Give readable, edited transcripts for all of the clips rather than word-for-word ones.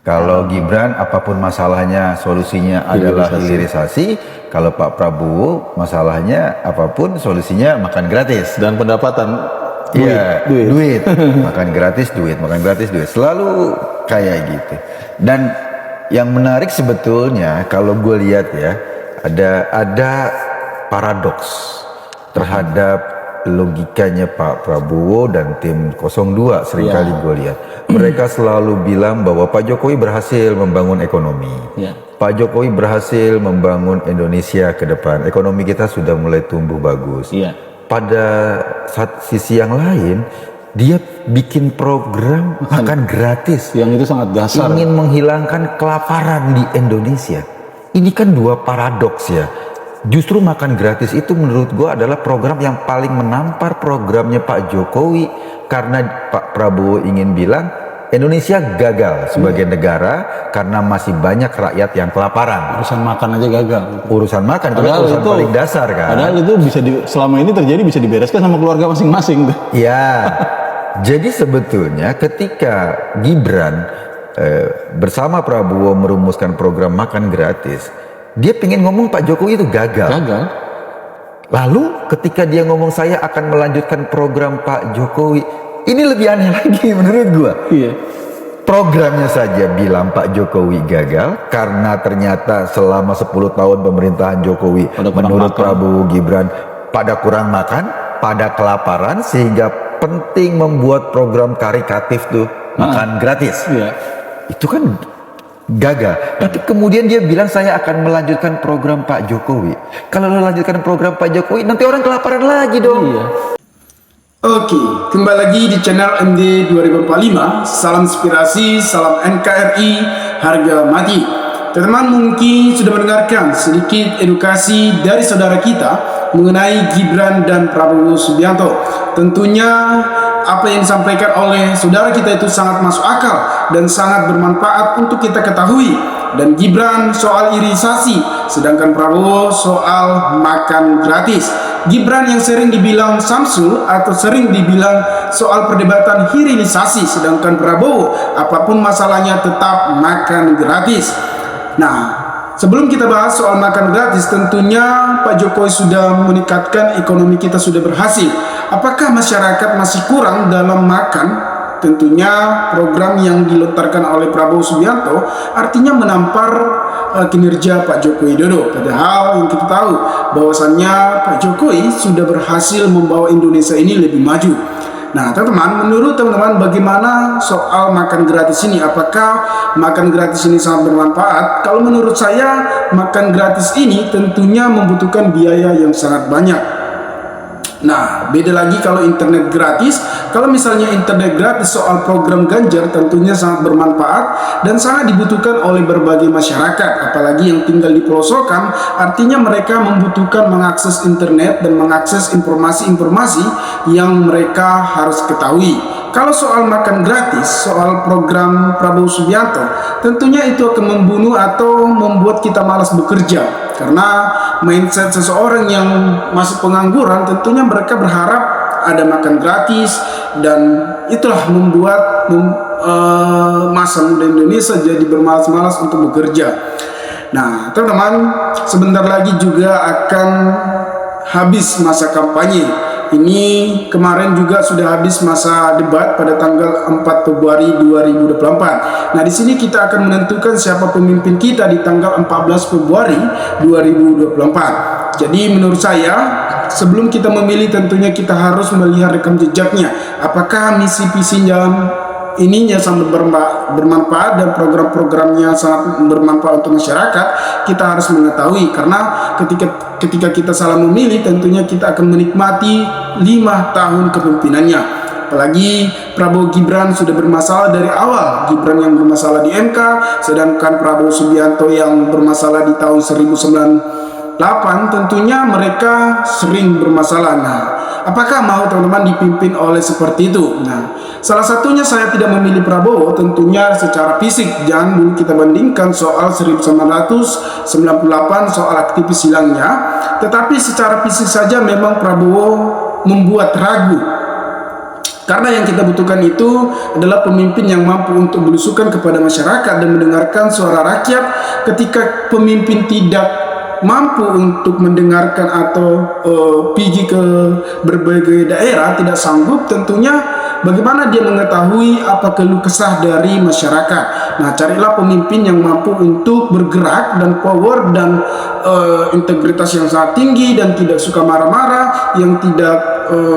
Kalau Gibran apapun masalahnya solusinya adalah hilirisasi. Kalau Pak Prabowo masalahnya apapun solusinya makan gratis. Dan pendapatan duit. Makan gratis duit, makan gratis duit. Selalu kayak gitu. Dan yang menarik sebetulnya kalau gue lihat ya, ada paradoks terhadap logikanya Pak Prabowo dan tim 02 seringkali gue lihat. Mereka selalu bilang bahwa Pak Jokowi berhasil membangun ekonomi. Pak Jokowi berhasil membangun Indonesia ke depan. Ekonomi kita sudah mulai tumbuh bagus. Pada sisi yang lain, dia bikin program makan gratis. Yang itu sangat dasar. Ingin menghilangkan kelaparan di Indonesia. Ini kan dua paradoks ya. Justru makan gratis itu menurut gue adalah program yang paling menampar programnya Pak Jokowi. Karena Pak Prabowo ingin bilang Indonesia gagal sebagai negara karena masih banyak rakyat yang kelaparan. Urusan makan aja gagal. Urusan makan itu urusan paling dasar kan. Padahal itu bisa selama ini terjadi bisa dibereskan sama keluarga masing-masing. Iya. Jadi sebetulnya ketika Gibran bersama Prabowo merumuskan program makan gratis, dia pengen ngomong Pak Jokowi itu gagal. Lalu ketika dia ngomong saya akan melanjutkan program Pak Jokowi, ini lebih aneh lagi menurut gua. Programnya saja bilang Pak Jokowi gagal karena ternyata selama 10 tahun pemerintahan Jokowi menurut Prabowo Gibran pada kurang makan, pada kelaparan, sehingga penting membuat program karikatif tuh makan gratis. Itu kan gagal. Tapi kemudian dia bilang saya akan melanjutkan program Pak Jokowi. Kalau lo lanjutkan program Pak Jokowi, nanti orang kelaparan lagi dong. Oke, kembali lagi di channel MD 2045. Salam inspirasi, salam NKRI, harga mati. Teman-teman mungkin sudah mendengarkan sedikit edukasi dari saudara kita mengenai Gibran dan Prabowo Subianto. Tentunya apa yang disampaikan oleh saudara kita itu sangat masuk akal dan sangat bermanfaat untuk kita ketahui. Dan Gibran soal irisasi, sedangkan Prabowo soal makan gratis. Gibran yang sering dibilang Samsul atau sering dibilang soal perdebatan hilirisasi, sedangkan Prabowo apapun masalahnya tetap makan gratis. Nah, sebelum kita bahas soal makan gratis, tentunya Pak Jokowi sudah meningkatkan ekonomi kita sudah berhasil. Apakah masyarakat masih kurang dalam makan? Tentunya program yang dilontarkan oleh Prabowo Subianto artinya menampar kinerja Pak Joko Widodo. Padahal yang kita tahu bahwasannya Pak Jokowi sudah berhasil membawa Indonesia ini lebih maju. Nah teman-teman, menurut teman-teman bagaimana soal makan gratis ini? Apakah makan gratis ini sangat bermanfaat? Kalau menurut saya makan gratis ini tentunya membutuhkan biaya yang sangat banyak. Nah, beda lagi kalau internet gratis. Kalau misalnya internet gratis soal program Ganjar tentunya sangat bermanfaat dan sangat dibutuhkan oleh berbagai masyarakat, apalagi yang tinggal di pelosok, artinya mereka membutuhkan mengakses internet dan mengakses informasi-informasi yang mereka harus ketahui. Kalau soal makan gratis, soal program Prabowo Subianto, tentunya itu akan membunuh atau membuat kita malas bekerja. Karena mindset seseorang yang masih pengangguran, tentunya mereka berharap ada makan gratis, dan itulah membuat masa muda Indonesia jadi bermalas-malas untuk bekerja. Nah, teman-teman, sebentar lagi juga akan habis masa kampanye. Ini kemarin juga sudah habis masa debat pada tanggal 4 Februari 2024. Nah, di sini kita akan menentukan siapa pemimpin kita di tanggal 14 Februari 2024. Jadi menurut saya, sebelum kita memilih tentunya kita harus melihat rekam jejaknya. Apakah misi visinya ininya sangat bermanfaat dan program-programnya sangat bermanfaat untuk masyarakat, kita harus mengetahui. Karena ketika kita salah memilih, tentunya kita akan menikmati 5 tahun kepemimpinannya. Apalagi Prabowo Gibran sudah bermasalah dari awal. Gibran yang bermasalah di MK, sedangkan Prabowo Subianto yang bermasalah di tahun 1998, tentunya mereka sering bermasalah. Nah, apakah mau teman-teman dipimpin oleh seperti itu? Nah, salah satunya saya tidak memilih Prabowo tentunya secara fisik. Jangan dulu kita bandingkan soal 1998 soal aktivis hilangnya, tetapi secara fisik saja memang Prabowo membuat ragu. Karena yang kita butuhkan itu adalah pemimpin yang mampu untuk belusukan kepada masyarakat dan mendengarkan suara rakyat. Ketika pemimpin tidak mampu untuk mendengarkan atau pergi ke berbagai daerah, tidak sanggup, tentunya bagaimana dia mengetahui apa keluh kesah dari masyarakat. Nah, carilah pemimpin yang mampu untuk bergerak dan power dan integritas yang sangat tinggi dan tidak suka marah-marah, yang tidak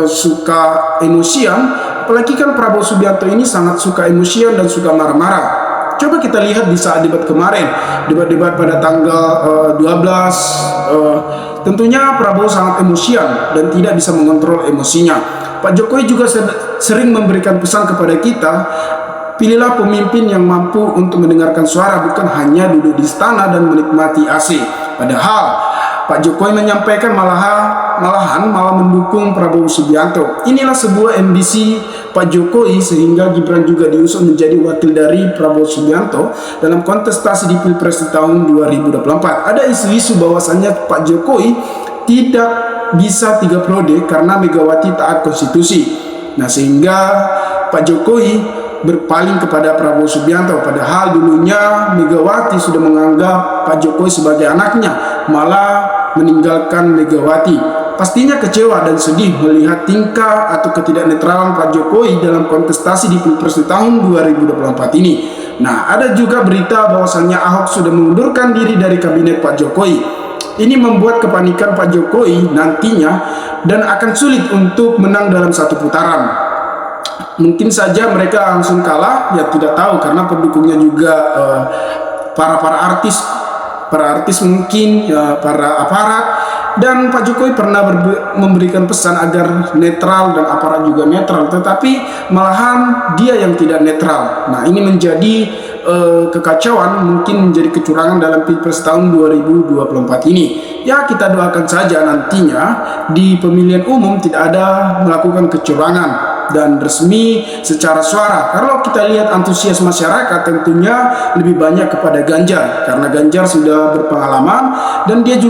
suka emosian. Apalagi kan Prabowo Subianto ini sangat suka emosian dan suka marah-marah. Coba kita lihat di saat debat kemarin, debat-debat pada tanggal 12, tentunya Prabowo sangat emosian dan tidak bisa mengontrol emosinya. Pak Jokowi juga sering memberikan pesan kepada kita, pilihlah pemimpin yang mampu untuk mendengarkan suara, bukan hanya duduk di istana dan menikmati AC. Padahal Pak Jokowi menyampaikan malahan mendukung Prabowo Subianto. Inilah sebuah ambisi Pak Jokowi sehingga Gibran juga diusung menjadi wakil dari Prabowo Subianto dalam kontestasi di Pilpres di tahun 2024. Ada isu-isu bahwasannya Pak Jokowi tidak bisa 3 periode karena Megawati taat konstitusi. Nah, sehingga Pak Jokowi berpaling kepada Prabowo Subianto, padahal dulunya Megawati sudah menganggap Pak Jokowi sebagai anaknya, malah meninggalkan Megawati. Pastinya kecewa dan sedih melihat tingkah atau ketidaknetralan Pak Jokowi dalam kontestasi di Pilpres di tahun 2024 ini. Nah, ada juga berita bahwasannya Ahok sudah mengundurkan diri dari kabinet Pak Jokowi. Ini membuat kepanikan Pak Jokowi nantinya dan akan sulit untuk menang dalam satu putaran. Mungkin saja mereka langsung kalah, ya tidak tahu, karena pendukungnya juga para artis mungkin, ya, para aparat. Dan Pak Jokowi pernah memberikan pesan agar netral dan aparat juga netral, tetapi malahan dia yang tidak netral. Nah, ini menjadi kekacauan, mungkin menjadi kecurangan dalam Pilpres tahun 2024 ini. Ya, kita doakan saja nantinya di pemilihan umum tidak ada melakukan kecurangan dan resmi secara suara. Kalau kita lihat antusias masyarakat tentunya lebih banyak kepada Ganjar, karena Ganjar sudah berpengalaman dan dia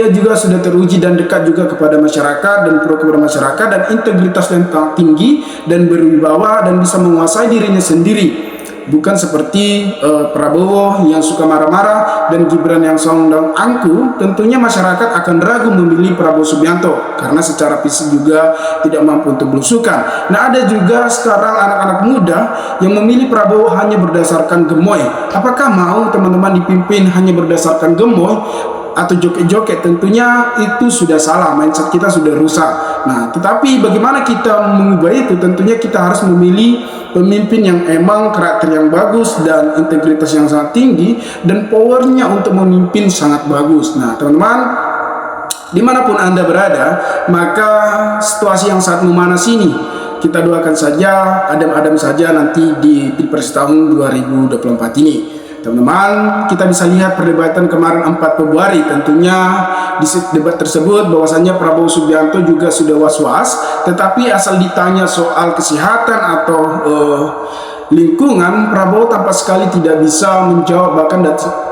juga sudah teruji dan dekat juga kepada masyarakat dan pro kepada masyarakat, dan integritas yang tinggi dan berwibawa dan bisa menguasai dirinya sendiri. Bukan seperti Prabowo yang suka marah-marah dan Gibran yang song dan angku. Tentunya masyarakat akan ragu memilih Prabowo Subianto karena secara fisik juga tidak mampu untuk belusukan. Nah, ada juga sekarang anak-anak muda yang memilih Prabowo hanya berdasarkan gemoy. Apakah mau teman-teman dipimpin hanya berdasarkan gemoy atau joget-joget? Tentunya itu sudah salah, mindset kita sudah rusak. Nah, tetapi bagaimana kita mengubah itu? Tentunya kita harus memilih pemimpin yang emang karakter yang bagus dan integritas yang sangat tinggi dan powernya untuk memimpin sangat bagus. Nah, teman-teman, dimanapun Anda berada, maka situasi yang saat memanas ini kita doakan saja adem-adem saja nanti di Pilpres tahun 2024 ini. Teman-teman, kita bisa lihat perdebatan kemarin 4 Februari. Tentunya di debat tersebut bahwasannya Prabowo Subianto juga sudah was-was, tetapi asal ditanya soal kesehatan atau lingkungan, Prabowo tampak sekali tidak bisa menjawab, bahkan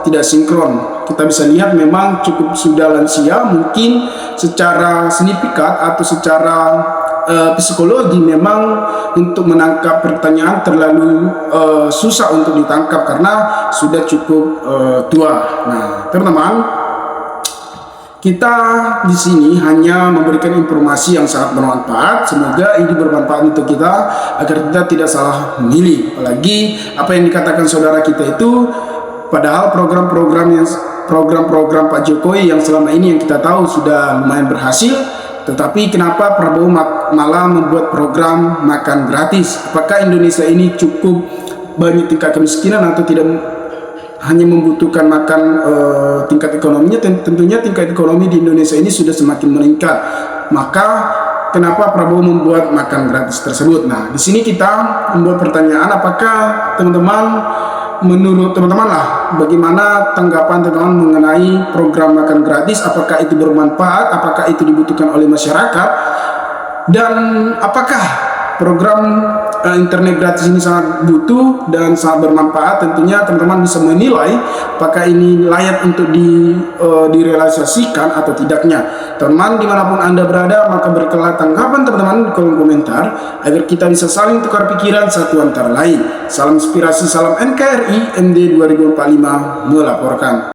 tidak sinkron. Kita bisa lihat memang cukup sudah lansia, mungkin secara signifikan atau secara psikologi memang untuk menangkap pertanyaan terlalu susah untuk ditangkap karena sudah cukup tua. Nah, teman-teman, kita di sini hanya memberikan informasi yang sangat bermanfaat. Semoga ini bermanfaat untuk kita agar kita tidak salah memilih. Apalagi apa yang dikatakan saudara kita itu, padahal program-program Pak Jokowi yang selama ini yang kita tahu sudah lumayan berhasil. Tetapi kenapa Prabowo malah membuat program makan gratis? Apakah Indonesia ini cukup banyak tingkat kemiskinan atau tidak hanya membutuhkan makan tingkat ekonominya? Tentunya tingkat ekonomi di Indonesia ini sudah semakin meningkat. Maka kenapa Prabowo membuat makan gratis tersebut? Nah, di sini kita membuat pertanyaan, apakah menurut teman-teman lah, bagaimana tanggapan teman-teman mengenai program makan gratis? Apakah itu bermanfaat? Apakah itu dibutuhkan oleh masyarakat? Dan apakah program internet gratis ini sangat butuh dan sangat bermanfaat, tentunya teman-teman bisa menilai apakah ini layak untuk direalisasikan atau tidaknya. Teman dimanapun Anda berada, maka berikanlah tanggapan teman-teman di kolom komentar agar kita bisa saling tukar pikiran satu antara lain. Salam inspirasi, salam NKRI, MD 2045 melaporkan.